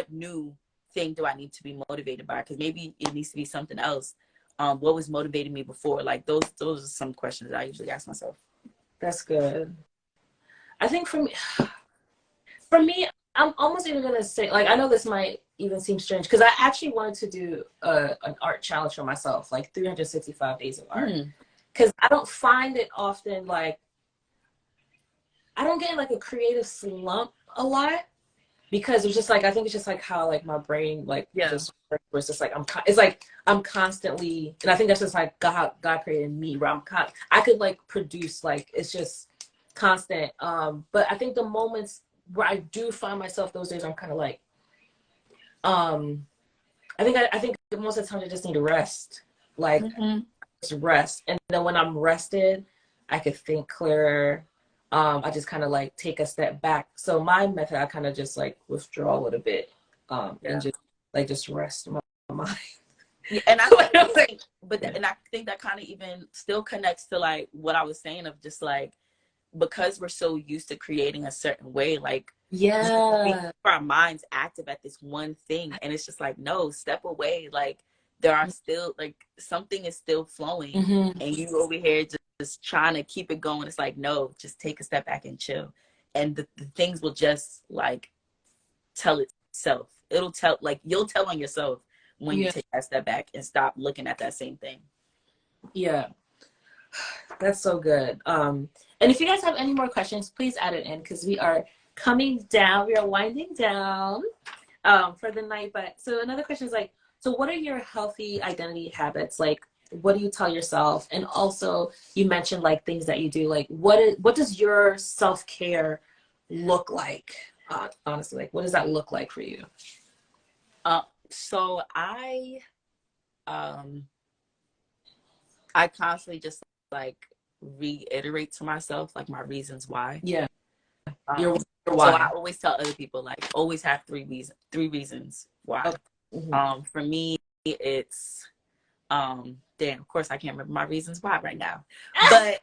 new thing do I need to be motivated by? Because maybe it needs to be something else. What was motivating me before? Like those are some questions that I usually ask myself. That's good. I think for me, I'm almost even gonna say, like, I know this might even seem strange, because I actually wanted to do an art challenge for myself, like 365 days of art. Because I don't find it often, like, I don't get like a creative slump a lot, because it's just like, I think it's just like how like my brain like just works, where it's just like it's like I'm constantly, and I think that's just like God created me, where I could like produce, like it's just constant. But I think the moments where I do find myself those days, I'm kind of like, I think most of the time I just need to rest, like just rest, and then when I'm rested, I could think clearer. I just kind of like take a step back. So my method, I kind of just like withdraw a little bit, and just rest my mind. Yeah, and I think, and I think that kind of even still connects to like what I was saying of just like, because we're so used to creating a certain way, like our minds active at this one thing, and it's just like, no, step away. Like there are still like something is still flowing, and you over here just trying to keep it going. It's like, no, just take a step back and chill, and the things will just like tell itself. It'll tell, like you'll tell on yourself when you take that step back and stop looking at that same thing. Yeah, that's so good. And if you guys have any more questions, please add it in, because we are coming down. We are winding down for the night. But so another question is like, so what are your healthy identity habits? Like, what do you tell yourself? And also, you mentioned like things that you do. Like, what does your self-care look like? Honestly, like, what does that look like for you? So I constantly just like reiterate to myself like my reasons why. Yeah. Your why. So I always tell other people, like, always have three reasons why. Okay. For me, it's damn, of course I can't remember my reasons why right now. But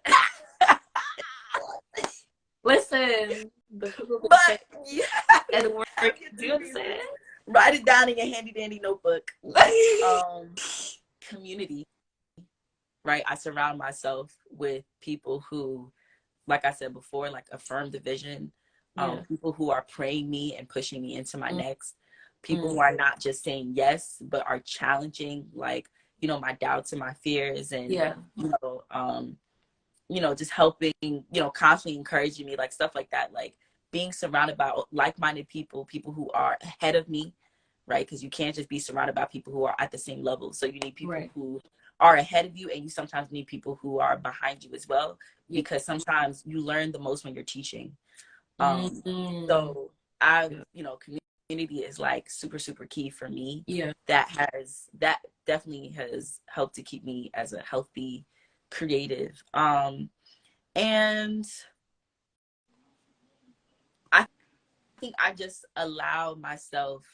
listen, but yeah, and work, do you understand? Write it down in your handy dandy notebook. Community, right? I surround myself with people who, like I said before, like affirm the vision. People who are praying me and pushing me into my next. People who are not just saying yes, but are challenging, like, you know, my doubts and my fears, and you know, just helping, you know, constantly encouraging me, like stuff like that. Like being surrounded by like-minded people who are ahead of me, right? Because you can't just be surrounded by people who are at the same level. So you need people who are ahead of you, and you sometimes need people who are behind you as well, because sometimes you learn the most when you're teaching. So I, you know, community is like super, super key for me. Yeah. That definitely has helped to keep me as a healthy creative. And I think I just allow myself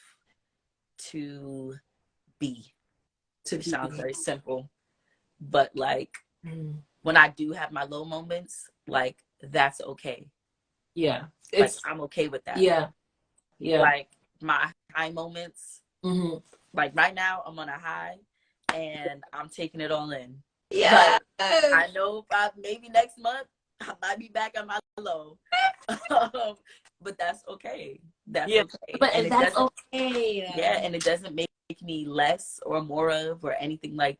to be. It sounds very simple, but like when I do have my low moments, like that's okay. Yeah. Like I'm okay with that. Yeah. Yeah. Like my high moments, like right now I'm on a high and I'm taking it all in. Yeah. Like, I know maybe next month I might be back on my low. But that's okay. That's okay. But and that's okay. Yeah, and it doesn't make me less or more of or anything like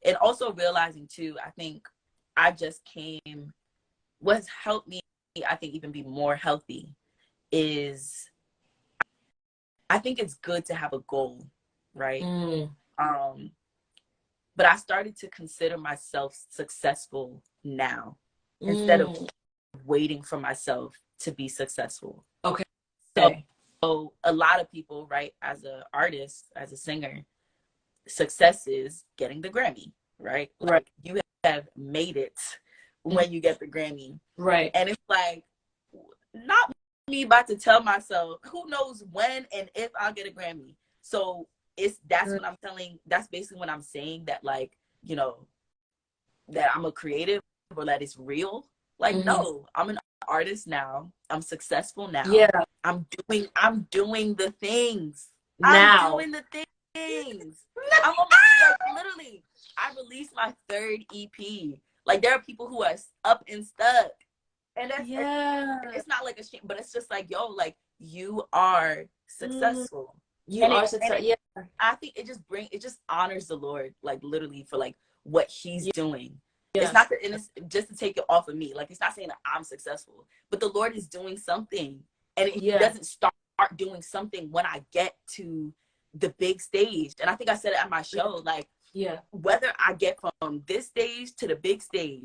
and also realizing too, I think I just came what's helped me, I think, even be more healthy is I think it's good to have a goal, right? But I started to consider myself successful now instead of waiting for myself to be successful. Okay. So a lot of people, right, as an artist, as a singer, success is getting the Grammy, right? Like you have made it when you get the Grammy. Right. And it's like, not me about to tell myself, who knows when and if I'll get a Grammy. So that's what I'm telling, that's basically what I'm saying, that like, you know, that I'm a creative or that it's real. Like, no, I'm an artist now. I'm successful now. Yeah. I'm doing the things. Now. I'm doing the things. I'm like, literally, I released my 3rd EP. Like, there are people who are up and stuck. And that's, it's not like a shame, but it's just like, yo, like, you are successful. You are successful. Yeah. I think it just honors the Lord, like, literally, for like what he's doing. Yeah. It's not that, and it's just to take it off of me. Like, it's not saying that I'm successful, but the Lord is doing something, and it doesn't start doing something when I get to the big stage. And I think I said it at my show, like, whether I get from this stage to the big stage,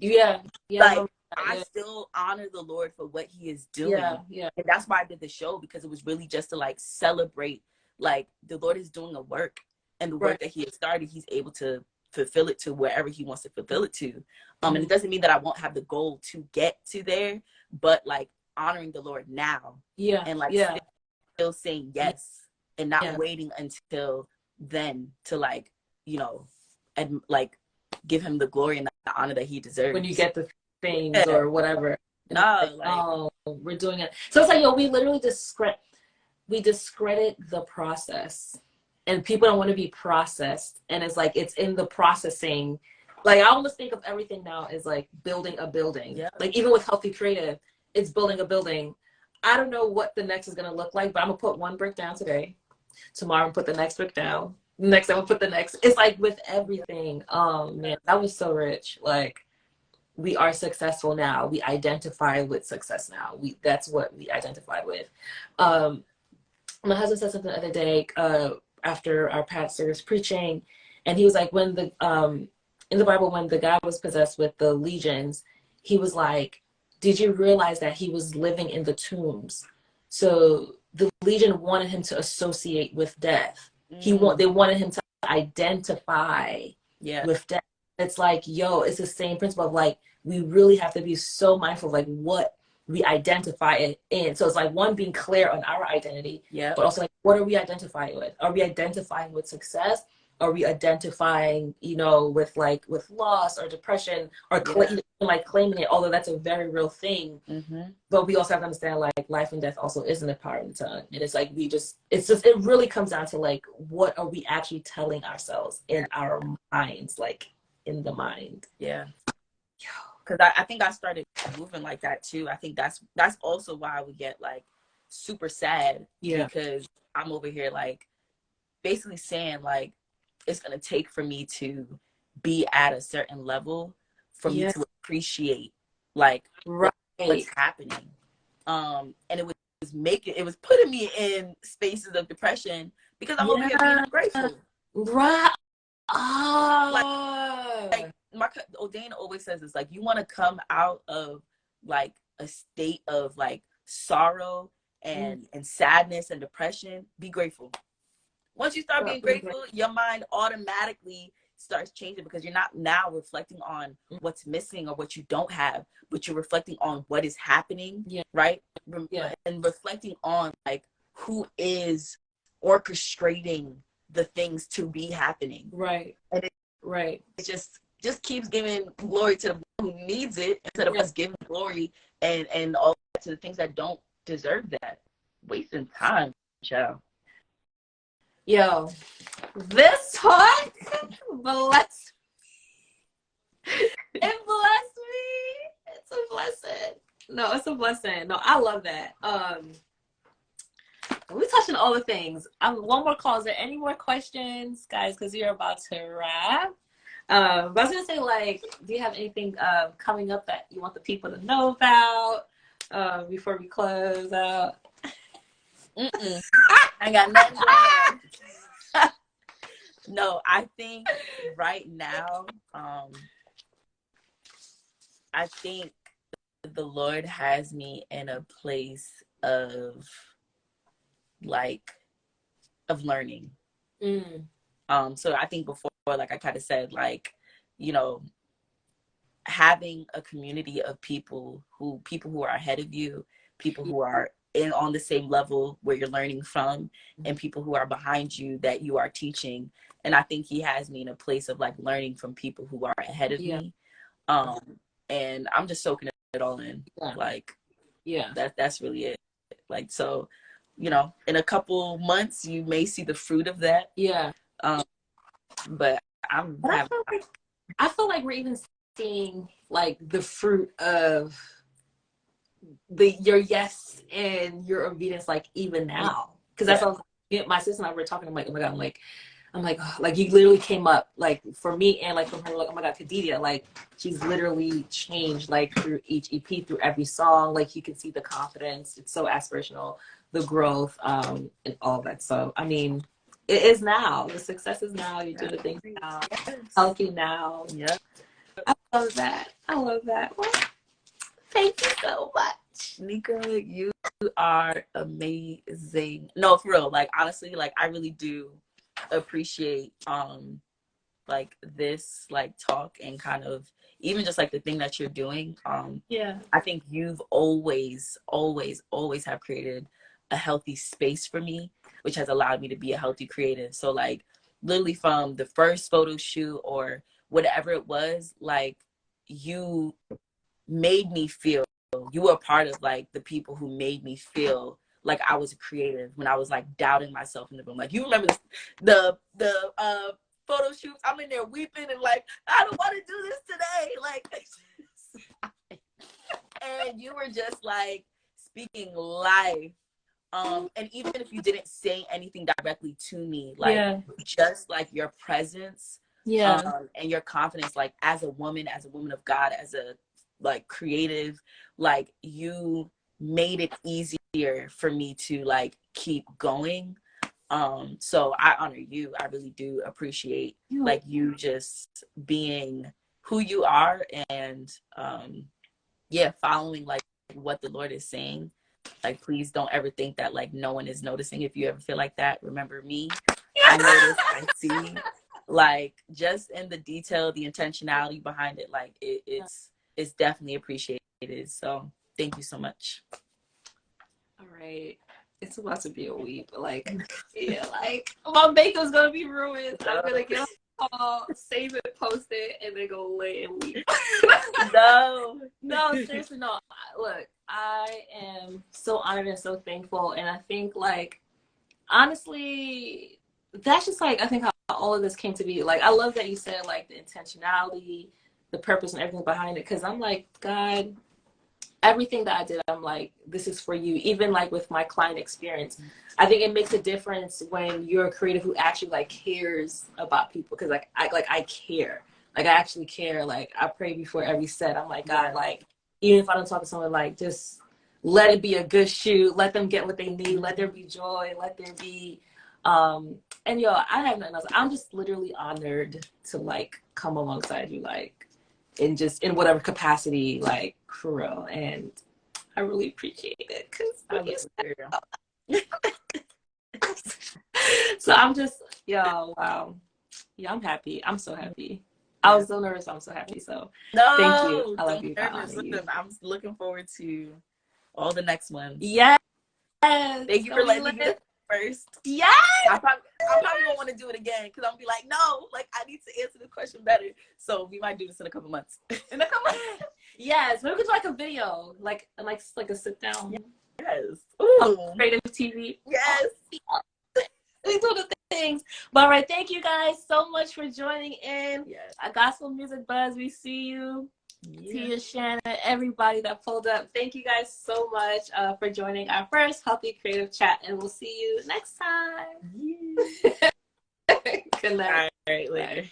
like, I still honor the Lord for what he is doing. And that's why I did the show, because it was really just to like celebrate, like, the Lord is doing a work, and the work that he has started, he's able to fulfill it to wherever he wants to fulfill it to. And it doesn't mean that I won't have the goal to get to there, but like honoring the Lord now. And like still saying yes, and not waiting until then to, like, you know, and like give him the glory and the honor that he deserves when you get the things or whatever. No, like, oh, we're doing it. So it's like, yo, we literally discredit the process, and people don't want to be processed. And it's like, it's in the processing. Like, I almost think of everything now as like building a building. Like, even with Healthy Creative, it's building a building. I don't know what the next is going to look like, but I'm going to put one brick down today. Tomorrow, I'm going to put the next brick down. Next, I'm going to put the next. It's like with everything. Oh, man, that was so rich. Like, we are successful now. We identify with success now. That's what we identify with. My husband said something the other day after our pastor was preaching, and he was like, when the in the Bible, when the guy was possessed with the legions, he was like, did you realize that he was living in the tombs? So the legion wanted him to associate with death. They wanted him to identify with death. It's like, yo, it's the same principle of like, we really have to be so mindful of like what we identify it in. So it's like, one, being clear on our identity, but also like, what are we identifying with? Are we identifying with success? Are we identifying, you know, with loss or depression, or like claiming it, although that's a very real thing. But we also have to understand, like, life and death also isn't a power in the tongue. And it's like, it really comes down to like, what are we actually telling ourselves in our minds, like in the mind. Because I think I started moving like that too. I think that's also why we get like super sad, because I'm over here like basically saying like, it's going to take for me to be at a certain level for me to appreciate like what's happening. And it was putting me in spaces of depression, because I'm over here being ungrateful. Like Dana always says, it's like, you want to come out of like a state of like sorrow and sadness and depression, be grateful. Once you start being grateful, your mind automatically starts changing, because you're not now reflecting on what's missing or what you don't have, but you're reflecting on what is happening, right? And reflecting on like who is orchestrating the things to be happening. Right. And it just keeps giving glory to the one who needs it, instead of us giving glory and all to the things that don't deserve that. Wasting time, child. Yo, this talk blessed. It blessed me. It's a blessing. No, it's a blessing. No, I love that. We're touching all the things. One more call. Is there any more questions, guys? Because you're about to wrap. But I was gonna say, like, do you have anything coming up that you want the people to know about before we close out? I got nothing going on. No, I think right now, I think the Lord has me in a place of learning. So I think before, like I kind of said, like, you know, having a community of people who are ahead of you, people who are on the same level where you're learning from, and people who are behind you that you are teaching. And I think he has me in a place of like learning from people who are ahead of me. And I'm just soaking it all in. Like, that's really it. Like, so, you know, in a couple months you may see the fruit of that. But I feel like we're even seeing like the fruit of your yes and your obedience, like even now, because that's what my sister and I were talking. I'm like, oh my god, I'm like, oh, like you literally came up, like for me and like from her, like, oh my god, Kadidia, like she's literally changed, like through each EP, through every song. Like you can see the confidence. It's so aspirational, the growth, and all that. So I mean, it is now. The success is now. You do the things now. Healthy now. I love that. Well, thank you so much, Nika. You are amazing. No, for real. Like honestly, like I really do appreciate like this like talk, and kind of even just like the thing that you're doing. I think you've always have created a healthy space for me, which has allowed me to be a healthy creative. So like literally from the first photo shoot or whatever it was, like you made me feel, you were a part of like the people who made me feel like I was a creative when I was like doubting myself in the room. Like you remember the photo shoots, I'm in there weeping and like, I don't want to do this today. Like, and you were just like speaking life. And even if you didn't say anything directly to me, like just like your presence, and your confidence, like as a woman of God, as a like creative, like you made it easier for me to like keep going. So I honor you. I really do appreciate like you just being who you are, and following like what the Lord is saying. Like, please don't ever think that like no one is noticing. If you ever feel like that, remember me. I notice, I see, like just in the detail, the intentionality behind it, like it's definitely appreciated. So thank you so much. All right. It's about to be a week, but like, like my makeup's gonna be ruined. I'm gonna get a call, save it, post it, and then go lay and weep. No, seriously, no. Look, I am so honored and so thankful, and I think like honestly, that's just like I think how all of this came to be. Like I love that you said like the intentionality, the purpose, and everything behind it, because I'm like, God, everything that I did, I'm like, this is for you. Even like with my client experience, I think it makes a difference when you're a creative who actually like cares about people. Because like I care, like I actually care. Like I pray before every set. I'm like, God, like even if I don't talk to someone, like just let it be a good shoot. Let them get what they need. Let there be joy. Let there be and yo, I have nothing else. I'm just literally honored to like come alongside you, like in whatever capacity, like for real. And I really appreciate it. So I'm just, yo, wow. Yeah, I'm happy. I'm so happy. Yeah. I was so nervous. I'm so happy. So no, thank you. I love you. Listen, I'm looking forward to all the next ones. Yes. Thank you for letting me do it first. Yes. I probably won't want to do it again because I'll be like, no, like I need to answer the question better. So we might do this in a couple months. Yes, maybe we could do like a video, like a sit down. Yes. Ooh. Creative TV. Yes. These are the things. But all right, thank you guys so much for joining in. Yes. Gospel Music Buzz, we see you. Tia, Shannon, everybody that pulled up. Thank you guys so much for joining our first Healthy Creative Chat, and we'll see you next time. Yeah. Good night. All right, later.